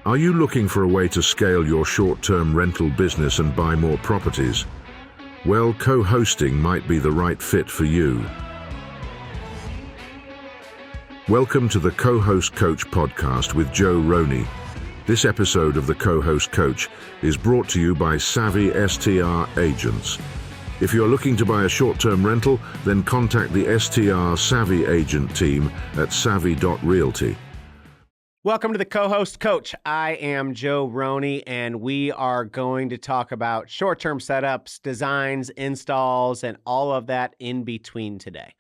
Are you looking for a way to scale your short-term rental business and buy more properties? Well, co-hosting might be the right fit for you. Welcome to the Co-Host Coach podcast with Joe Roney. This episode of the Co-Host Coach is brought to you by Savvy STR Agents. If you're looking to buy a short-term rental, then contact the STR Savvy Agent team at savvy.realty. Welcome to the Co-Host Coach. I am Joe Roney, and we are going to talk about short-term setups, designs, installs, and all of that in between today.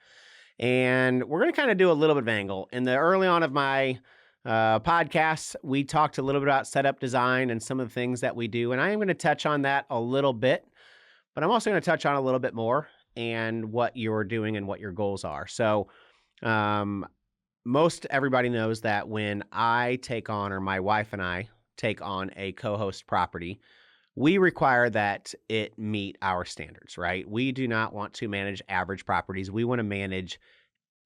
And we're going to kind of do a little bit of angle. In the early on of my podcast, we talked a little bit about setup design and some of the things that we do, and I am going to touch on that a little bit, but I'm also going to touch on a little bit more and what you're doing and what your goals are. So, most everybody knows that when I take on, or my wife and I take on a co-host property, we require that it meet our standards, right? We do not want to manage average properties. We want to manage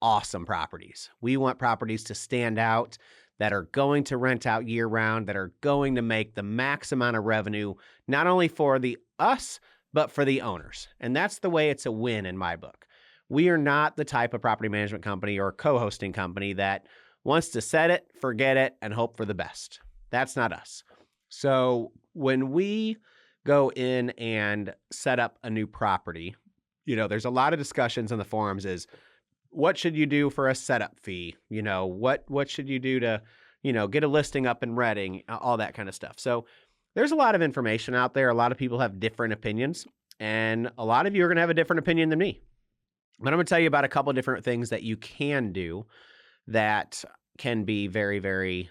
awesome properties. We want properties to stand out, that are going to rent out year round, that are going to make the max amount of revenue, not only for us, but for the owners. And that's the way it's a win in my book. We are not the type of property management company or co-hosting company that wants to set it, forget it, and hope for the best. That's not us. So when we go in and set up a new property, there's a lot of discussions in the forums is, what should you do for a setup fee? What should you do to, get a listing up and ready, all that kind of stuff. So there's a lot of information out there. A lot of people have different opinions, and a lot of you are going to have a different opinion than me. But I'm going to tell you about a couple of different things that you can do that can be very, very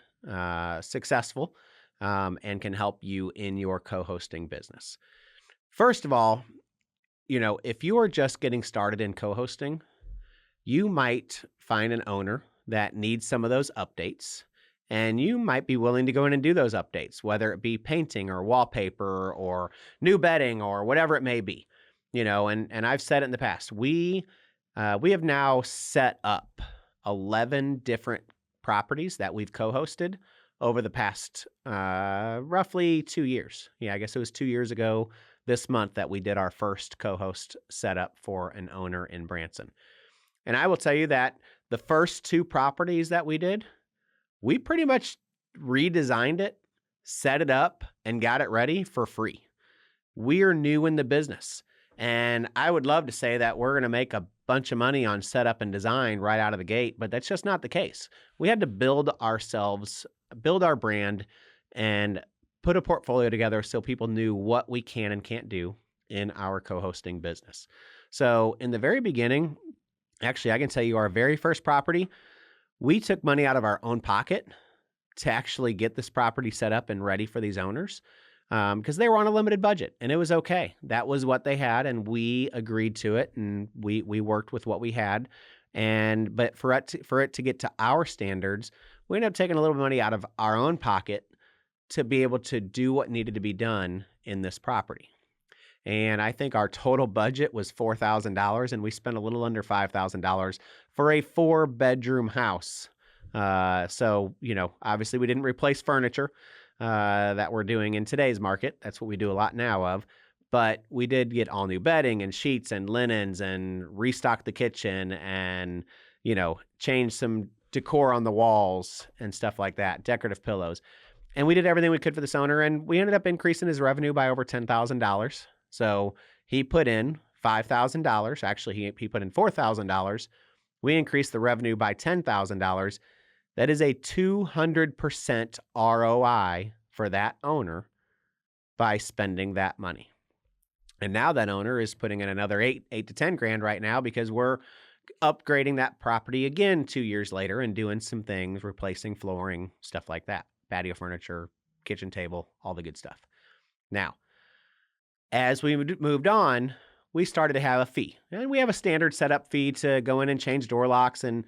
successful and can help you in your co-hosting business. First of all, if you are just getting started in co-hosting, you might find an owner that needs some of those updates, and you might be willing to go in and do those updates, whether it be painting or wallpaper or new bedding or whatever it may be. And I've said it in the past, we have now set up 11 different properties that we've co-hosted over the past roughly 2 years. Yeah, I guess it was 2 years ago this month that we did our first co-host setup for an owner in Branson. And I will tell you that the first two properties that we did, we pretty much redesigned it, set it up, and got it ready for free. We are new in the business. And I would love to say that we're going to make a bunch of money on setup and design right out of the gate, but that's just not the case. We had to build our brand, and put a portfolio together so people knew what we can and can't do in our co-hosting business. So in the very beginning, actually, I can tell you our very first property, we took money out of our own pocket to actually get this property set up and ready for these owners. Because they were on a limited budget, and it was okay. That was what they had, and we agreed to it, and we worked with what we had. But for it to get to our standards, we ended up taking a little bit of money out of our own pocket to be able to do what needed to be done in this property. And I think our total budget was $4,000, and we spent a little under $5,000 for a 4-bedroom house. So obviously we didn't replace furniture that we're doing in today's market. That's what we do a lot now of. But we did get all new bedding and sheets and linens and restock the kitchen and, change some decor on the walls and stuff like that, decorative pillows. And we did everything we could for this owner, and we ended up increasing his revenue by over $10,000. So he put in $5,000. Actually, he put in $4,000. We increased the revenue by $10,000. That is a 200% ROI for that owner by spending that money. And now that owner is putting in another $8 to $10,000 right now, because we're upgrading that property again 2 years later and doing some things, replacing flooring, stuff like that, patio furniture, kitchen table, all the good stuff. Now, as we moved on, we started to have a fee, and we have a standard setup fee to go in and change door locks and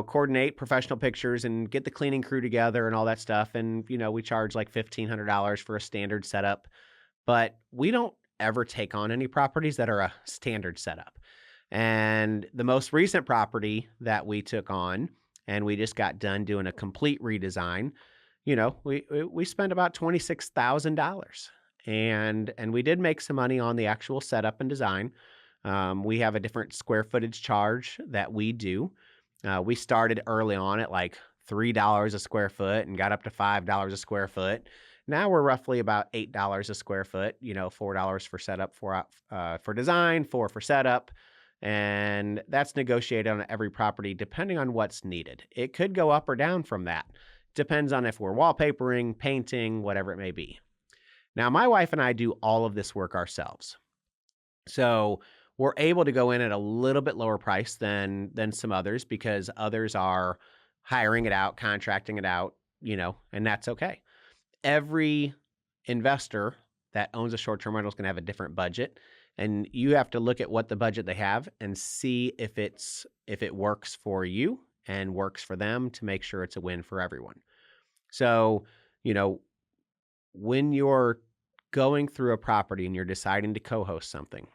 coordinate professional pictures and get the cleaning crew together and all that stuff. And, we charge like $1,500 for a standard setup, but we don't ever take on any properties that are a standard setup. And the most recent property that we took on, and we just got done doing a complete redesign, we spent about $26,000, and we did make some money on the actual setup and design. We have a different square footage charge that we do. We started early on at like $3 a square foot and got up to $5 a square foot. Now we're roughly about $8 a square foot. $4 for setup, for design, 4 for setup, and that's negotiated on every property depending on what's needed. It could go up or down from that. Depends on if we're wallpapering, painting, whatever it may be. Now, my wife and I do all of this work ourselves. So we're able to go in at a little bit lower price than some others, because others are hiring it out, contracting it out, and that's okay. Every investor that owns a short-term rental is going to have a different budget, and you have to look at what the budget they have and see if it works for you and works for them, to make sure it's a win for everyone. So, when you're going through a property and you're deciding to co-host something,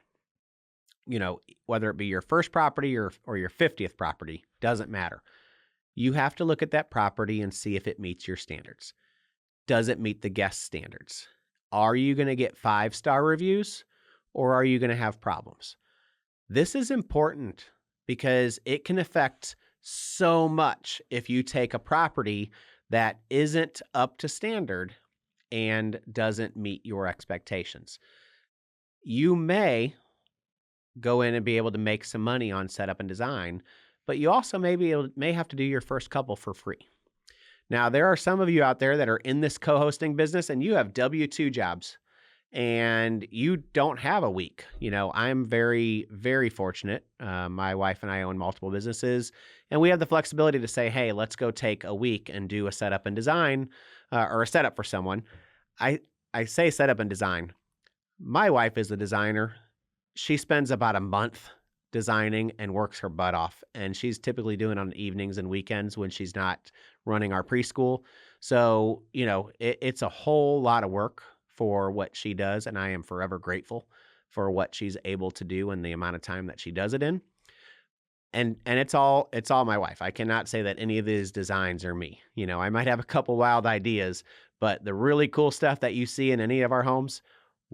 whether it be your first property or your 50th property, doesn't matter. You have to look at that property and see if it meets your standards. Does it meet the guest standards? Are you going to get 5-star reviews, or are you going to have problems? This is important because it can affect so much if you take a property that isn't up to standard and doesn't meet your expectations. You may go in and be able to make some money on setup and design, but you also may have to do your first couple for free. Now, there are some of you out there that are in this co-hosting business and you have W-2 jobs and you don't have a week. I'm very, very fortunate. My wife and I own multiple businesses, and we have the flexibility to say, hey, let's go take a week and do a setup and design, or a setup for someone. I say setup and design. My wife is the designer. She spends about a month designing and works her butt off, and she's typically doing it on evenings and weekends when she's not running our preschool. So, it's a whole lot of work for what she does, and I am forever grateful for what she's able to do and the amount of time that she does it in. And it's all my wife. I cannot say that any of these designs are me. I might have a couple wild ideas, but the really cool stuff that you see in any of our homes,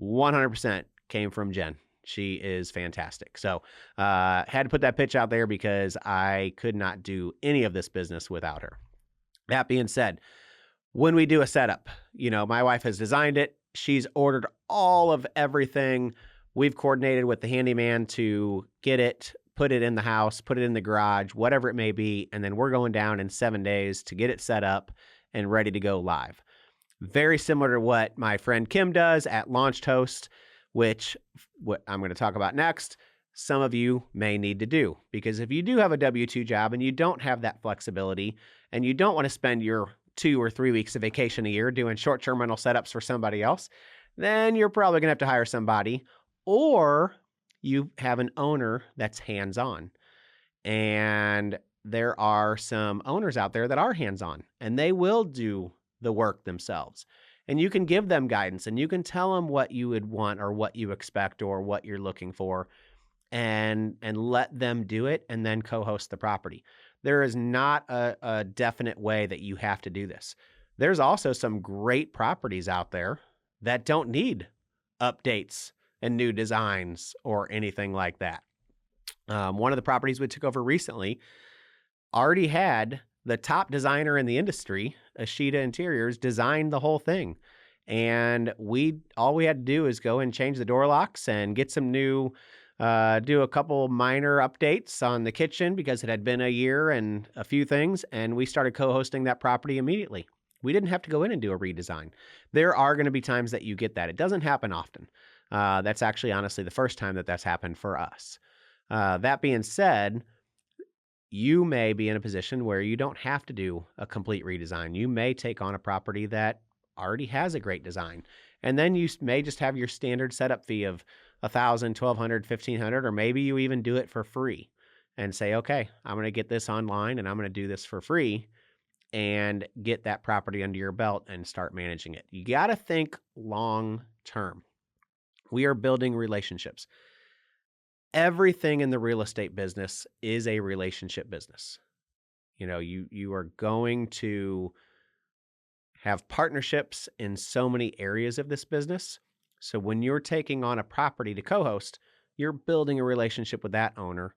100% came from Jen. She is fantastic. So had to put that pitch out there because I could not do any of this business without her. That being said, when we do a setup, my wife has designed it. She's ordered all of everything. We've coordinated with the handyman to get it, put it in the house, put it in the garage, whatever it may be. And then we're going down in 7 days to get it set up and ready to go live. Very similar to what my friend Kim does at Launched Host, which what I'm going to talk about next, some of you may need to do. Because if you do have a W-2 job and you don't have that flexibility and you don't want to spend your 2 or 3 weeks of vacation a year doing short-term rental setups for somebody else, then you're probably going to have to hire somebody, or you have an owner that's hands-on. And there are some owners out there that are hands-on, and they will do the work themselves. And you can give them guidance, and you can tell them what you would want or what you expect or what you're looking for, and let them do it and then co-host the property. There is not a definite way that you have to do this. There's also some great properties out there that don't need updates and new designs or anything like that. One of the properties we took over recently already had the top designer in the industry, Ashita Interiors, design the whole thing. And all we had to do is go and change the door locks and get some new, do a couple minor updates on the kitchen because it had been a year and a few things. And we started co-hosting that property immediately. We didn't have to go in and do a redesign. There are going to be times that you get that. It doesn't happen often. That's actually honestly the first time that that's happened for us. That being said, you may be in a position where you don't have to do a complete redesign. You may take on a property that already has a great design. And then you may just have your standard setup fee of $1,000, $1,200, $1,500, or maybe you even do it for free and say, okay, I'm going to get this online and I'm going to do this for free and get that property under your belt and start managing it. You got to think long term. We are building relationships. Everything in the real estate business is a relationship business. You are going to have partnerships in so many areas of this business. So when you're taking on a property to co-host, you're building a relationship with that owner,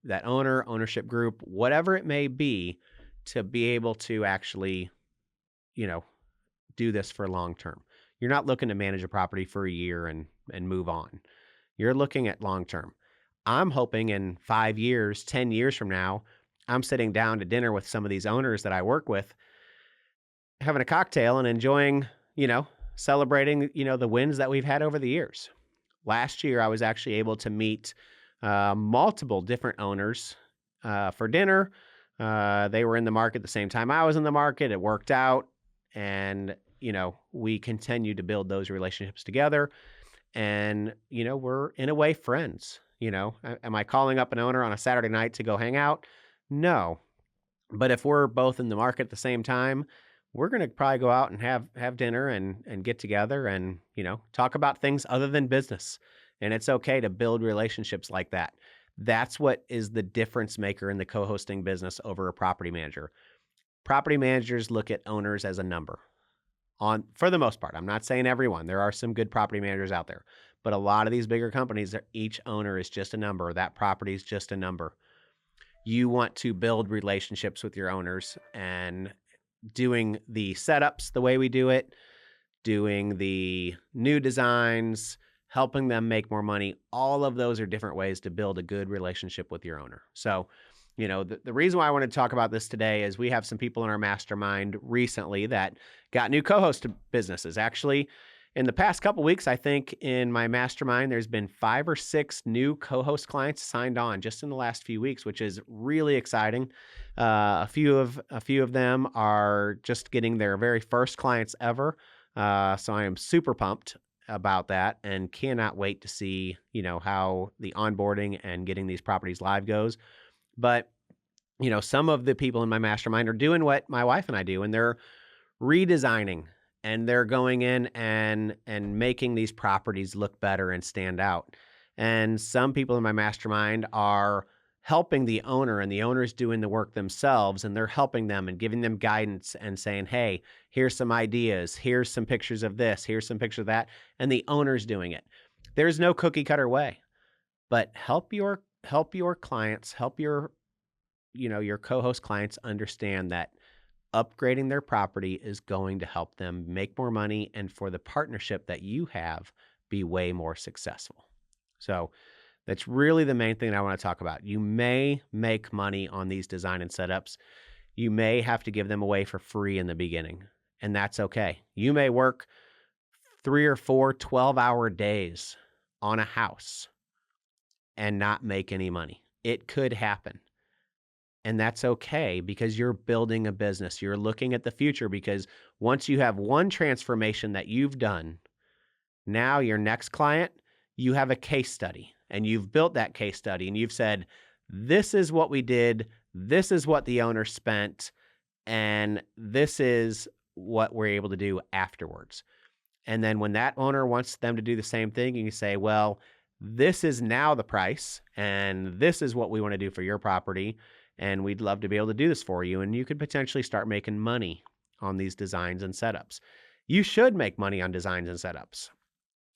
that owner, ownership group, whatever it may be, to be able to actually, you know, do this for long term. You're not looking to manage a property for a year and move on. You're looking at long term. I'm hoping in 5 years, 10 years from now, I'm sitting down to dinner with some of these owners that I work with, having a cocktail and enjoying, celebrating, the wins that we've had over the years. Last year, I was actually able to meet multiple different owners for dinner. They were in the market the same time I was in the market. It worked out. And, we continue to build those relationships together. And, we're in a way friends. Am I calling up an owner on a Saturday night to go hang out? No. But if we're both in the market at the same time, we're going to probably go out and have dinner and get together and, talk about things other than business. And it's okay to build relationships like that. That's what is the difference maker in the co-hosting business over a property manager. Property managers look at owners as a number. For the most part, I'm not saying everyone. There are some good property managers out there, but a lot of these bigger companies, each owner is just a number. That property is just a number. You want to build relationships with your owners, and doing the setups the way we do it, doing the new designs, helping them make more money. All of those are different ways to build a good relationship with your owner. So, the reason why I wanted to talk about this today is we have some people in our mastermind recently that got new co-host businesses. Actually, in the past couple weeks, I think in my mastermind, there's been 5 or 6 new co-host clients signed on just in the last few weeks, which is really exciting. A few of them are just getting their very first clients ever. So I am super pumped about that and cannot wait to see, how the onboarding and getting these properties live goes. But, some of the people in my mastermind are doing what my wife and I do, and they're redesigning, and they're going in and making these properties look better and stand out. And some people in my mastermind are helping the owner, and the owner's doing the work themselves, and they're helping them and giving them guidance and saying, hey, here's some ideas, here's some pictures of this, here's some pictures of that, and the owner's doing it. There's no cookie cutter way, but help your clients, help your co-host clients understand that upgrading their property is going to help them make more money, and for the partnership that you have be way more successful. So that's really the main thing that I want to talk about. You may make money on these design and setups. You may have to give them away for free in the beginning, and that's okay. You may work 3 or 4 12-hour days on a house and not make any money. It could happen. And that's okay, because you're building a business. You're looking at the future, because once you have one transformation that you've done, now your next client, you have a case study, and you've built that case study, and you've said, this is what we did, this is what the owner spent, and this is what we're able to do afterwards. And then when that owner wants them to do the same thing, and you say, well, this is now the price, and this is what we want to do for your property, and we'd love to be able to do this for you. And you could potentially start making money on these designs and setups. You should make money on designs and setups.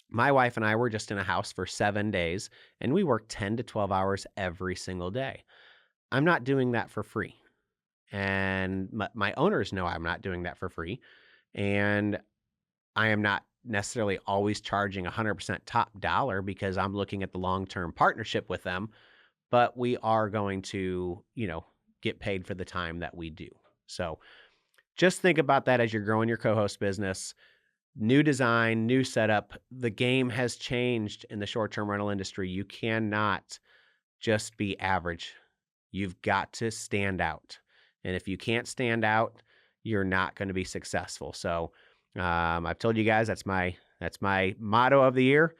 My wife and I were just in a house for 7 days, and we worked 10 to 12 hours every single day. I'm not doing that for free. And my owners know I'm not doing that for free. And I am not necessarily always charging 100% top dollar, because I'm looking at the long-term partnership with them. But we are going to, get paid for the time that we do. So just think about that as you're growing your co-host business. New design, new setup. The game has changed in the short-term rental industry. You cannot just be average. You've got to stand out. And if you can't stand out, you're not going to be successful. So I've told you guys that's my motto of the year.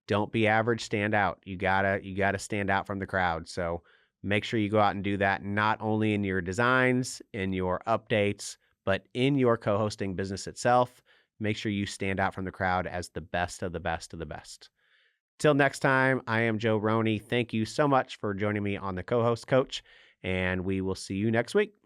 Don't be average, stand out. You gotta stand out from the crowd. So make sure you go out and do that, not only in your designs, in your updates, but in your co-hosting business itself. Make sure you stand out from the crowd as the best of the best of the best. Till next time, I am Joe Roney. Thank you so much for joining me on the Co-Host Coach, and we will see you next week.